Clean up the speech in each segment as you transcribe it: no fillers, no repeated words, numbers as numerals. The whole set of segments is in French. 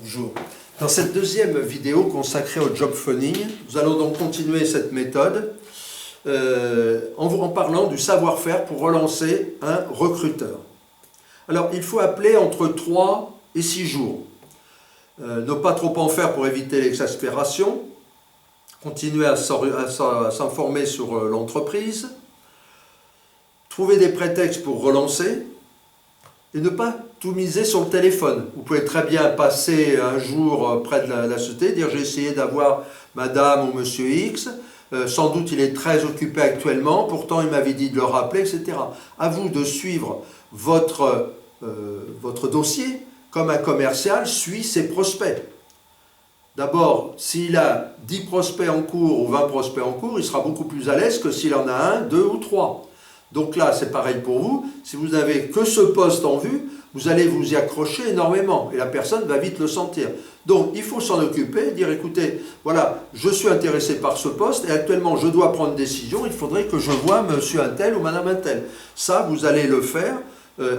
Bonjour. Dans cette deuxième vidéo consacrée au job phoning, nous allons donc continuer cette méthode en parlant du savoir-faire pour relancer un recruteur. Alors, il faut appeler entre 3 et 6 jours. Ne pas trop en faire pour éviter l'exaspération. Continuer à s'informer sur l'entreprise. Trouver des prétextes pour relancer. Et ne pas tout miser sur le téléphone. Vous pouvez très bien passer un jour près de la société, dire j'ai essayé d'avoir madame ou monsieur X, sans doute il est très occupé actuellement, pourtant il m'avait dit de le rappeler, etc. À vous de suivre votre dossier comme un commercial suit ses prospects. D'abord, s'il a 10 prospects en cours ou 20 prospects en cours, il sera beaucoup plus à l'aise que s'il en a 1, 2 ou 3. Donc là, c'est pareil pour vous. Si vous n'avez que ce poste en vue, vous allez vous y accrocher énormément et la personne va vite le sentir. Donc, il faut s'en occuper, dire écoutez, voilà, je suis intéressé par ce poste et actuellement, je dois prendre une décision. Il faudrait que je voie monsieur un tel ou madame un tel. Ça, vous allez le faire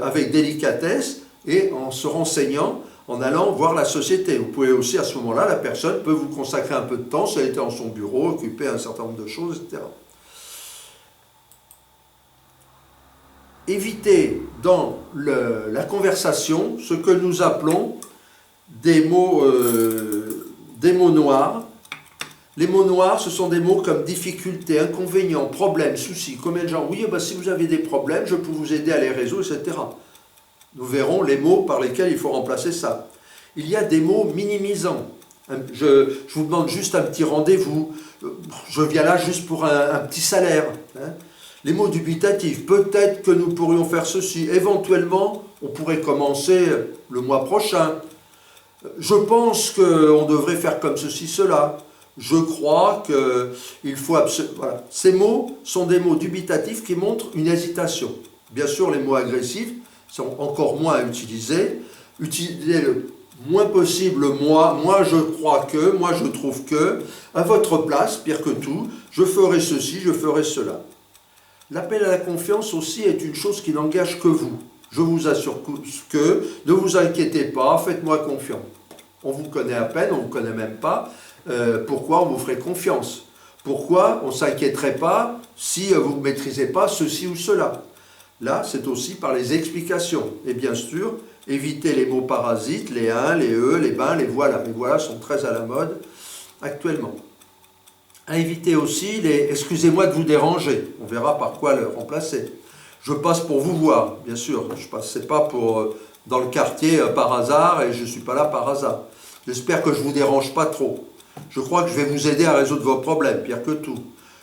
avec délicatesse et en se renseignant, en allant voir la société. Vous pouvez aussi, à ce moment-là, la personne peut vous consacrer un peu de temps si elle était dans son bureau, occuper un certain nombre de choses, etc. Éviter dans la conversation ce que nous appelons des mots noirs. Les mots noirs, ce sont des mots comme difficulté, inconvénient, problème, souci. Combien de gens, oui, si vous avez des problèmes, je peux vous aider à les résoudre, etc. Nous verrons les mots par lesquels il faut remplacer ça. Il y a des mots minimisants. Je vous demande juste un petit rendez-vous. Je viens là juste pour un petit salaire. Les mots dubitatifs, peut-être que nous pourrions faire ceci, éventuellement, on pourrait commencer le mois prochain. Je pense qu'on devrait faire comme ceci, cela. Je crois qu'il faut absolument... Voilà. Ces mots sont des mots dubitatifs qui montrent une hésitation. Bien sûr, les mots agressifs sont encore moins à utiliser. Utilisez le moins possible moi je crois que, moi je trouve que, à votre place, pire que tout, je ferai ceci, je ferai cela. L'appel à la confiance aussi est une chose qui n'engage que vous. Je vous assure que, ne vous inquiétez pas, faites-moi confiance. On vous connaît à peine, on ne vous connaît même pas. Pourquoi on vous ferait confiance? Pourquoi on ne s'inquiéterait pas si vous ne maîtrisez pas ceci ou cela? Là, c'est aussi par les explications. Et bien sûr, évitez les mots parasites, les uns, les eux, les ben, les voilà. Les voilà sont très à la mode actuellement. À éviter aussi les « excusez-moi de vous déranger ». On verra par quoi le remplacer. Je passe pour vous voir, bien sûr. Je ne passais pas dans le quartier par hasard et je ne suis pas là par hasard. J'espère que je ne vous dérange pas trop. Je crois que je vais vous aider à résoudre vos problèmes, pire que tout.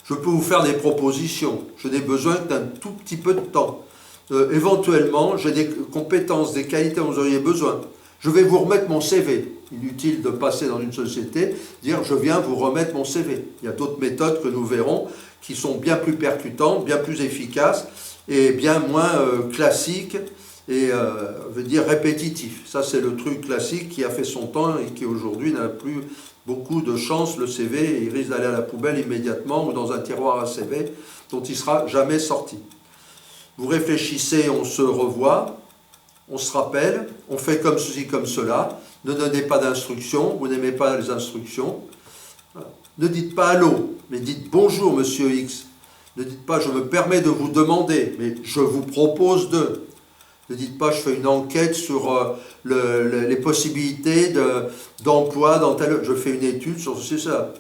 Je peux vous faire des propositions. Je n'ai besoin d'un tout petit peu de temps. Éventuellement, j'ai des compétences, des qualités dont vous auriez besoin. Je vais vous remettre mon CV. Inutile de passer dans une société, dire je viens vous remettre mon CV. Il y a d'autres méthodes que nous verrons qui sont bien plus percutantes, bien plus efficaces et bien moins classiques et veut dire répétitifs. Ça c'est le truc classique qui a fait son temps et qui aujourd'hui n'a plus beaucoup de chance. Le CV, il risque d'aller à la poubelle immédiatement ou dans un tiroir à CV dont il ne sera jamais sorti. Vous réfléchissez, on se revoit. On se rappelle, on fait comme ceci, comme cela. Ne donnez pas d'instructions, vous n'aimez pas les instructions. Voilà. Ne dites pas allô, mais dites bonjour monsieur X. Ne dites pas je me permets de vous demander, mais je vous propose de. Ne dites pas je fais une enquête sur les possibilités d'emploi dans tel. Je fais une étude sur ceci, ça.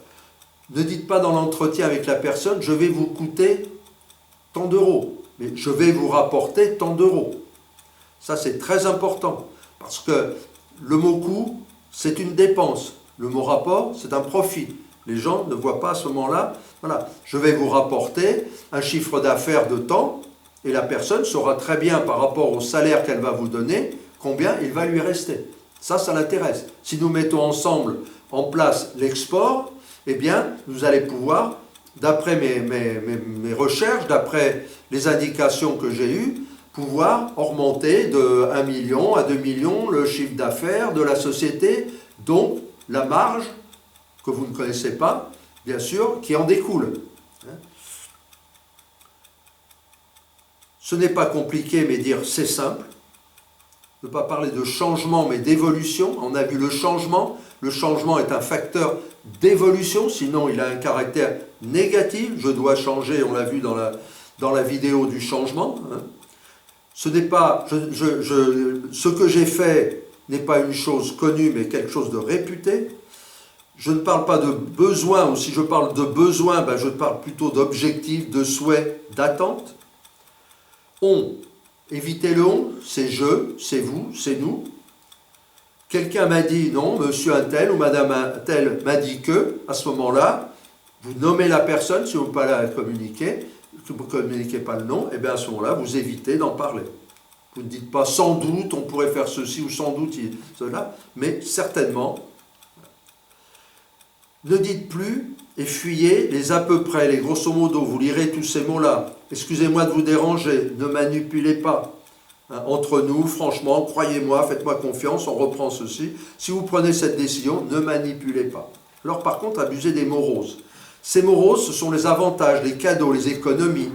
Ne dites pas dans l'entretien avec la personne je vais vous coûter tant d'euros, mais je vais vous rapporter tant d'euros. Ça, c'est très important, parce que le mot coût, c'est une dépense. Le mot rapport, c'est un profit. Les gens ne voient pas à ce moment-là, voilà, je vais vous rapporter un chiffre d'affaires de temps, et la personne saura très bien, par rapport au salaire qu'elle va vous donner, combien il va lui rester. Ça l'intéresse. Si nous mettons ensemble en place l'export, eh bien, vous allez pouvoir, d'après mes recherches, d'après les indications que j'ai eues, pouvoir augmenter de 1 million à 2 millions le chiffre d'affaires de la société, dont la marge, que vous ne connaissez pas, bien sûr, qui en découle. Ce n'est pas compliqué, mais dire c'est simple. ne pas parler de changement, mais d'évolution. On a vu le changement. Le changement est un facteur d'évolution, sinon il a un caractère négatif. Je dois changer, on l'a vu dans la vidéo du changement. Hein. Ce n'est pas, ce que j'ai fait n'est pas une chose connue, mais quelque chose de réputé. Je ne parle pas de besoin, ou si je parle de besoin, ben je parle plutôt d'objectif, de souhait, d'attente. On, évitez le on, c'est je, c'est vous, c'est nous. Quelqu'un m'a dit non, monsieur un tel ou madame un tel m'a dit que, à ce moment-là, vous nommez la personne, si vous ne pouvez pas la communiquer, si vous ne communiquez pas le nom, et bien à ce moment-là, vous évitez d'en parler. Vous ne dites pas sans doute, on pourrait faire ceci ou sans doute cela, mais certainement. Ne dites plus et fuyez les à peu près, les grosso modo, vous lirez tous ces mots-là. Excusez-moi de vous déranger, ne manipulez pas. Hein, entre nous, franchement, croyez-moi, faites-moi confiance, on reprend ceci. Si vous prenez cette décision, ne manipulez pas. Alors par contre, abusez des mots roses. Ces mots roses, ce sont les avantages, les cadeaux, les économies.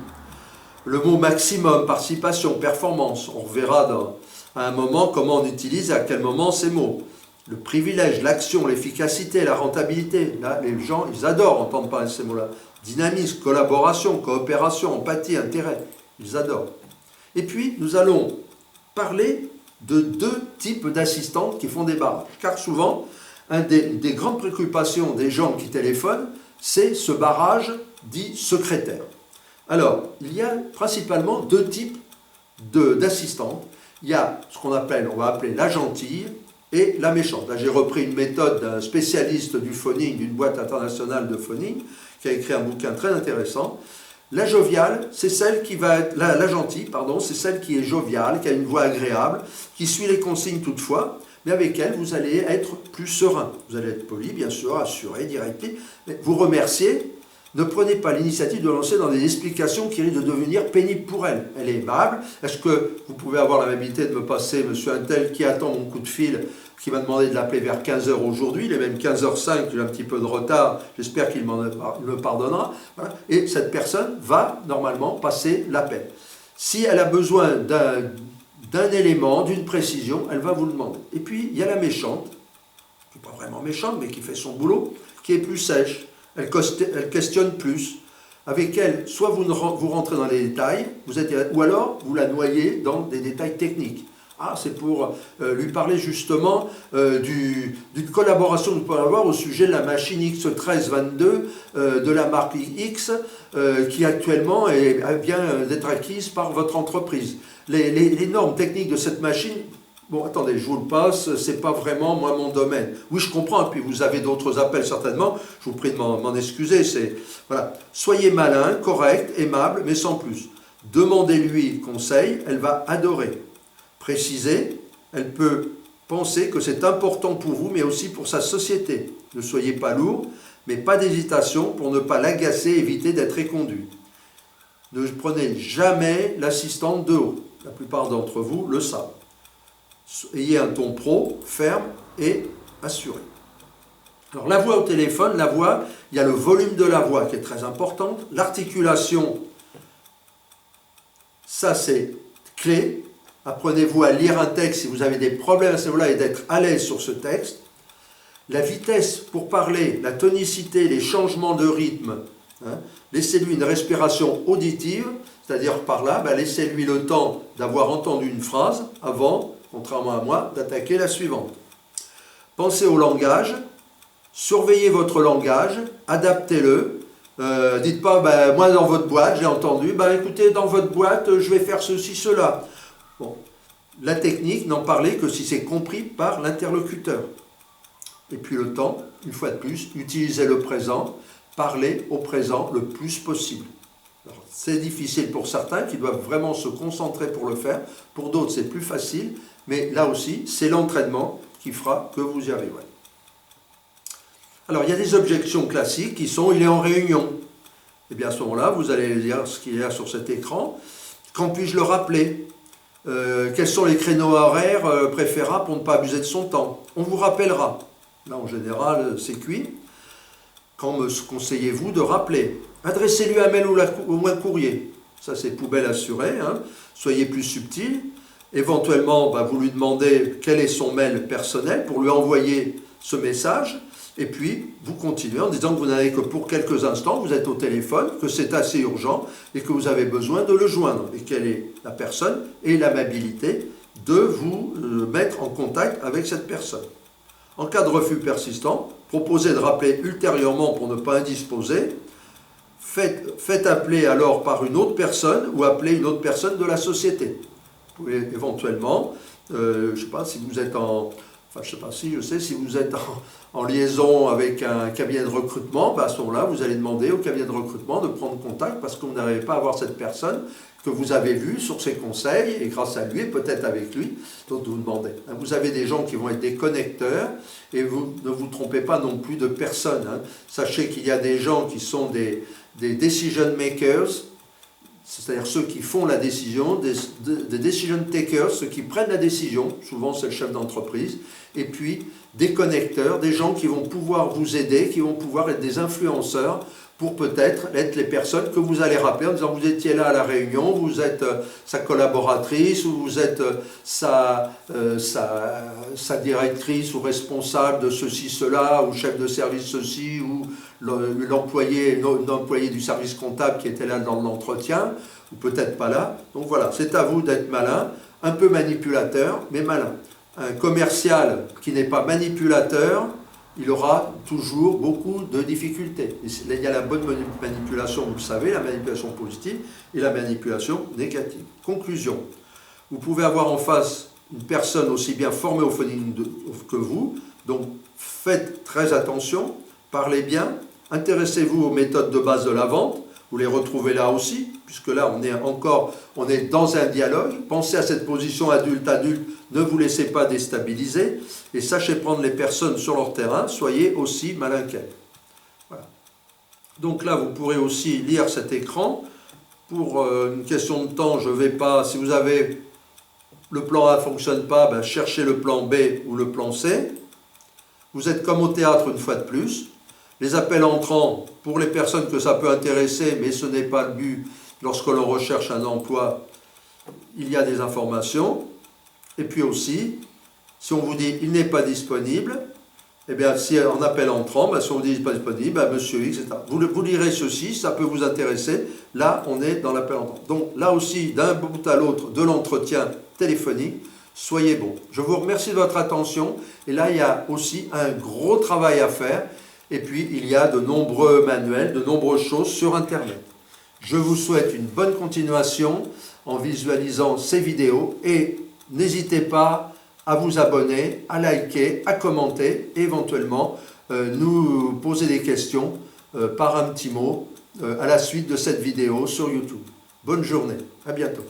Le mot maximum, participation, performance. On reverra à un moment comment on utilise et à quel moment ces mots. Le privilège, l'action, l'efficacité, la rentabilité. Là, les gens, ils adorent entendre parler de ces mots-là. Dynamisme, collaboration, coopération, empathie, intérêt. Ils adorent. Et puis, nous allons parler de deux types d'assistantes qui font des barrages. Car souvent, une des grandes préoccupations des gens qui téléphonent, c'est ce barrage dit secrétaire. Alors, il y a principalement deux types d'assistantes. Il y a ce qu'on appelle, on va appeler la gentille et la méchante. Là, j'ai repris une méthode d'un spécialiste du phoning, d'une boîte internationale de phoning, qui a écrit un bouquin très intéressant. La joviale, c'est celle qui va être, la gentille, pardon, c'est celle qui est joviale, qui a une voix agréable, qui suit les consignes toutefois, mais avec elle, vous allez être plus serein. Vous allez être poli, bien sûr, assuré, directif, mais vous remerciez. Ne prenez pas l'initiative de lancer dans des explications qui risquent de devenir pénibles pour elle. Elle est aimable. Est-ce que vous pouvez avoir l'amabilité de me passer monsieur Untel qui attend mon coup de fil, qui m'a demandé de l'appeler vers 15h aujourd'hui, il est même 15h05, j'ai un petit peu de retard, j'espère qu'il me pardonnera. Voilà. Et cette personne va normalement passer l'appel. Si elle a besoin d'un élément, d'une précision, elle va vous le demander. Et puis, il y a la méchante, qui n'est pas vraiment méchante, mais qui fait son boulot, qui est plus sèche. Elle questionne plus. Avec elle, soit vous rentrez dans les détails, ou alors vous la noyez dans des détails techniques. Ah, c'est pour lui parler justement d'une collaboration que vous pouvez avoir au sujet de la machine X1322 de la marque X qui actuellement vient d'être acquise par votre entreprise. Les normes techniques de cette machine, bon, attendez, je vous le passe, c'est pas vraiment, moi, mon domaine. Oui, je comprends, puis vous avez d'autres appels, certainement, je vous prie de m'en excuser, voilà. Soyez malin, correct, aimable, mais sans plus. Demandez-lui conseil, elle va adorer. Précisez, elle peut penser que c'est important pour vous, mais aussi pour sa société. Ne soyez pas lourd, mais pas d'hésitation pour ne pas l'agacer, éviter d'être éconduit. Ne prenez jamais l'assistante de haut. La plupart d'entre vous le savent. Ayez un ton pro, ferme et assuré. Alors la voix au téléphone, il y a le volume de la voix qui est très importante. L'articulation, ça c'est clé. Apprenez-vous à lire un texte si vous avez des problèmes à ce niveau-là et d'être à l'aise sur ce texte. La vitesse pour parler, la tonicité, les changements de rythme. Hein. Laissez-lui une respiration auditive, c'est-à-dire par là, laissez-lui le temps d'avoir entendu une phrase avant, contrairement à moi, d'attaquer la suivante. Pensez au langage, surveillez votre langage, adaptez-le. Dites pas, moi dans votre boîte, j'ai entendu, écoutez, dans votre boîte, je vais faire ceci, cela. Bon. La technique, n'en parlez que si c'est compris par l'interlocuteur. Et puis le temps, une fois de plus, utilisez le présent, parlez au présent le plus possible. C'est difficile pour certains qui doivent vraiment se concentrer pour le faire, pour d'autres c'est plus facile, mais là aussi, c'est l'entraînement qui fera que vous y arriverez. Alors, il y a des objections classiques qui sont « il est en réunion ». Et bien à ce moment-là, vous allez lire ce qu'il y a sur cet écran. Quand puis-je le rappeler ? Quels sont les créneaux horaires préférables pour ne pas abuser de son temps? On vous rappellera. Là, en général, c'est cuit. Quand me conseillez-vous de rappeler? Adressez-lui un mail ou un courrier. Ça, c'est poubelle assurée. Hein. Soyez plus subtil. Éventuellement, vous lui demandez quel est son mail personnel pour lui envoyer ce message. Et puis, vous continuez en disant que vous n'avez que pour quelques instants, vous êtes au téléphone, que c'est assez urgent et que vous avez besoin de le joindre. Et quelle est la personne et l'amabilité de vous mettre en contact avec cette personne. En cas de refus persistant, proposez de rappeler ultérieurement pour ne pas indisposer. Faites appeler alors par une autre personne ou appelez une autre personne de la société. Vous pouvez éventuellement, je ne sais pas si vous êtes si vous êtes en liaison avec un cabinet de recrutement, à ce moment-là, vous allez demander au cabinet de recrutement de prendre contact parce que vous n'arrivez pas à voir cette personne que vous avez vue sur ses conseils et grâce à lui, et peut-être avec lui, donc vous demandez. Vous avez des gens qui vont être des connecteurs et vous ne vous trompez pas non plus de personne. Sachez qu'il y a des gens qui sont des decision makers, c'est-à-dire ceux qui font la décision, des decision takers, ceux qui prennent la décision, souvent c'est le chef d'entreprise, et puis des connecteurs, des gens qui vont pouvoir vous aider, qui vont pouvoir être des influenceurs pour peut-être être les personnes que vous allez rappeler en disant vous étiez là à la réunion, vous êtes sa collaboratrice ou vous êtes sa directrice ou responsable de ceci, cela, ou chef de service ceci, ou l'employé du service comptable qui était là dans l'entretien, ou peut-être pas là. Donc voilà, c'est à vous d'être malin, un peu manipulateur, mais malin. Un commercial qui n'est pas manipulateur, il aura toujours beaucoup de difficultés. Il y a la bonne manipulation, vous le savez, la manipulation positive et la manipulation négative. Conclusion, vous pouvez avoir en face une personne aussi bien formée au phoning que vous, donc faites très attention, parlez bien, intéressez-vous aux méthodes de base de la vente, vous les retrouvez là aussi, puisque là on est dans un dialogue, pensez à cette position adulte-adulte, ne vous laissez pas déstabiliser, et sachez prendre les personnes sur leur terrain, soyez aussi malin qu'elles. Voilà. Donc là vous pourrez aussi lire cet écran, pour une question de temps, je ne vais pas, si vous avez le plan A ne fonctionne pas, cherchez le plan B ou le plan C. Vous êtes comme au théâtre une fois de plus. Les appels entrants, pour les personnes que ça peut intéresser, mais ce n'est pas le but, lorsque l'on recherche un emploi, il y a des informations. Et puis aussi, si on vous dit « il n'est pas disponible », eh bien, si en appel entrant, si on vous dit « il n'est pas disponible », monsieur X, etc. Vous lirez ceci, ça peut vous intéresser. Là, on est dans l'appel entrant. Donc là aussi, d'un bout à l'autre de l'entretien téléphonique, soyez bons. Je vous remercie de votre attention. Et là, il y a aussi un gros travail à faire. Et puis, il y a de nombreux manuels, de nombreuses choses sur Internet. Je vous souhaite une bonne continuation en visualisant ces vidéos et n'hésitez pas à vous abonner, à liker, à commenter et éventuellement nous poser des questions par un petit mot à la suite de cette vidéo sur YouTube. Bonne journée, à bientôt.